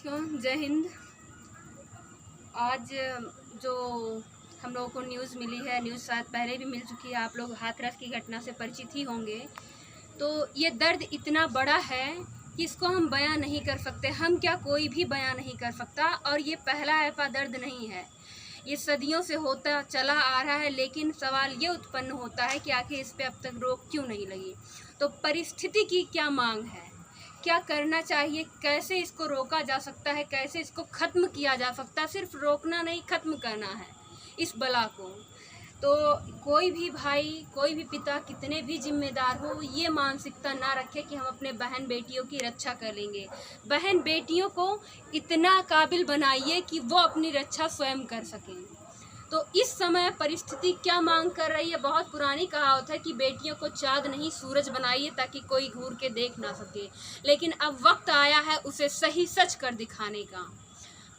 साथियों, जय हिंद। आज जो हम लोगों को न्यूज़ मिली है, न्यूज़ शायद पहले भी मिल चुकी है, आप लोग हाथरस की घटना से परिचित ही होंगे। तो ये दर्द इतना बड़ा है कि इसको हम बयां नहीं कर सकते। हम क्या, कोई भी बयां नहीं कर सकता। और ये पहला ऐसा दर्द नहीं है, ये सदियों से होता चला आ रहा है। लेकिन सवाल ये उत्पन्न होता है कि आखिर इस पे अब तक रोक क्यों नहीं लगी। तो परिस्थिति की क्या मांग है, क्या करना चाहिए, कैसे इसको रोका जा सकता है, कैसे इसको ख़त्म किया जा सकता है। सिर्फ रोकना नहीं, ख़त्म करना है इस बला को। तो कोई भी भाई, कोई भी पिता, कितने भी जिम्मेदार हो, ये मानसिकता ना रखे कि हम अपने बहन बेटियों की रक्षा कर लेंगे। बहन बेटियों को इतना काबिल बनाइए कि वो अपनी रक्षा स्वयं कर सकें। तो इस समय परिस्थिति क्या मांग कर रही है। बहुत पुरानी कहावत है कि बेटियों को चाँद नहीं सूरज बनाइए ताकि कोई घूर के देख ना सके। लेकिन अब वक्त आया है उसे सही सच कर दिखाने का।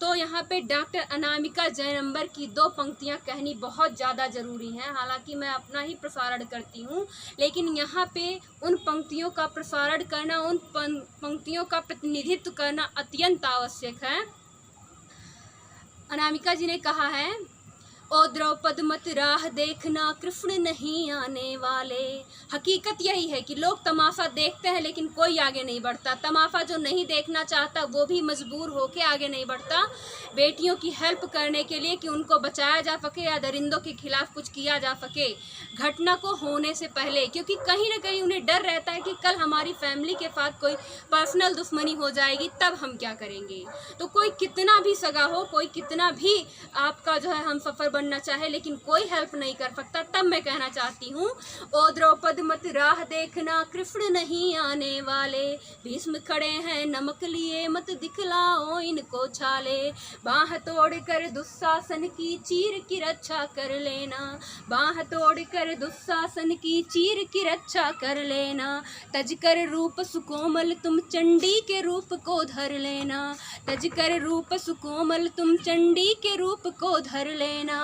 तो यहाँ पे डॉक्टर अनामिका जयनंबर की 2 पंक्तियाँ कहनी बहुत ज़्यादा ज़रूरी हैं। हालांकि मैं अपना ही प्रसारण करती हूँ, लेकिन यहाँ पे उन पंक्तियों का प्रसारण करना, उन पंक्तियों का प्रतिनिधित्व करना अत्यंत आवश्यक है। अनामिका जी ने कहा है, ओ द्रौपद मत राह देखना, कृष्ण नहीं आने वाले। हकीकत यही है कि लोग तमाशा देखते हैं लेकिन कोई आगे नहीं बढ़ता। तमाशा जो नहीं देखना चाहता वो भी मजबूर होके आगे नहीं बढ़ता बेटियों की हेल्प करने के लिए, कि उनको बचाया जा सके या दरिंदों के खिलाफ कुछ किया जा सके घटना को होने से पहले। क्योंकि कहीं ना कहीं उन्हें डर रहता है कि कल हमारी फैमिली के साथ कोई पर्सनल दुश्मनी हो जाएगी, तब हम क्या करेंगे। तो कोई कितना भी सगा हो, कोई कितना भी आपका जो है हम सफ़र बनना चाहे, लेकिन कोई हेल्प नहीं कर सकता। तब मैं कहना चाहती हूँ, ओ द्रौपद मत राह देखना, कृष्ण नहीं आने वाले। भीष्म खड़े हैं नमक लिए, मत दिखलाओ इनको छाले। बाह तोड़ कर दुशासन की चीर की रक्षा कर लेना, बाह तोड़ कर दुशासन की चीर की रक्षा कर लेना। तज कर रूप सुकोमल तुम चंडी के रूप को धर लेना, तज कर रूप सुकोमल तुम चंडी के रूप को धर लेना।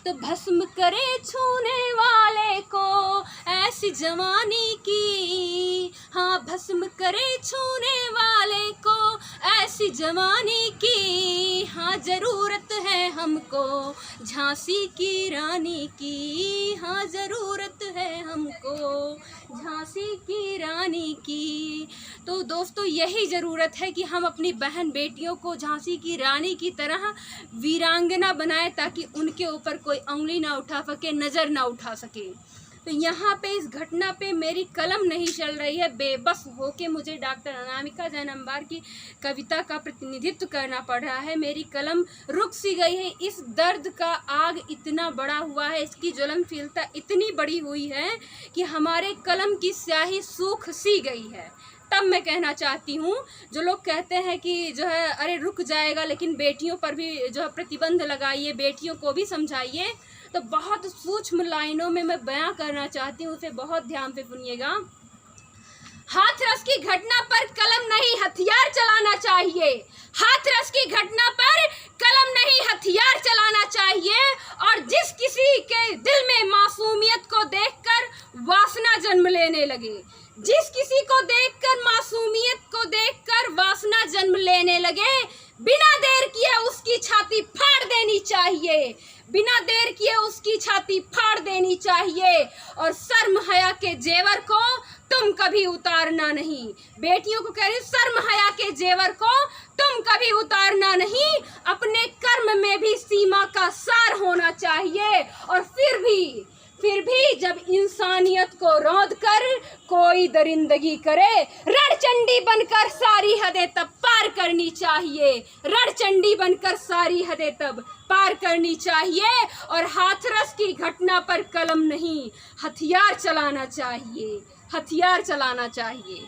तो भस्म करे छूने वाले को ऐसी जवानी की, हाँ भस्म करे छूने वाले को ऐसी जवानी की। हाँ ज़रूरत है हमको झांसी की रानी की, हाँ ज़रूरत है हमको झांसी की रानी की। तो दोस्तों, यही ज़रूरत है कि हम अपनी बहन बेटियों को झांसी की रानी की तरह वीरांगना बनाएं, ताकि उनके ऊपर कोई उंगली ना उठा सके, नज़र ना उठा सके। तो यहाँ पे इस घटना पे मेरी कलम नहीं चल रही है। बेबस होके मुझे डॉक्टर अनामिका जयनंबर की कविता का प्रतिनिधित्व करना पड़ रहा है। मेरी कलम रुक सी गई है। इस दर्द का आग इतना बड़ा हुआ है, इसकी ज्वलनशीलता इतनी बड़ी हुई है कि हमारे कलम की स्याही सूख सी गई है। तब मैं कहना चाहती हूँ, जो लोग कहते हैं कि जो है अरे रुक जाएगा, लेकिन बेटियों पर भी जो है प्रतिबंध लगाइए, बेटियों को भी समझाइए, तो बहुत सूक्ष्म लाइनों में मैं बयां करना चाहती हूँ, उसे बहुत ध्यान से सुनिएगा। हाथरस की घटना पर कलम नहीं हथियार चलाना चाहिए, हाथरस की घटना पर कलम नहीं हथियार चलाना चाहिए। और जिस किसी के दिल में मासूमियत को देखकर वासना जन्म लेने लगे, जिस किसी को देखकर मासूमियत को देखकर वासना जन्म लेने लगे, बिना देर किए उसकी छाती फाड़ देनी चाहिए, बिना देर किए उसकी छाती फाड़ देनी चाहिए। और शर्म हया के जेवर को तुम कभी उतारना नहीं। बेटियों को कह रही, शर्म हया के जेवर को तुम कभी उतारना नहीं। अपने कर्म में भी सीमा का सार होना चाहिए। और फिर भी जब इंसानियत को रौंद कर कोई दरिंदगी करे, रणचंडी बनकर सारी हदें तब पार करनी चाहिए, रणचंडी बनकर सारी हदें तब पार करनी चाहिए। और हाथरस की घटना पर कलम नहीं हथियार चलाना चाहिए, हथियार चलाना चाहिए।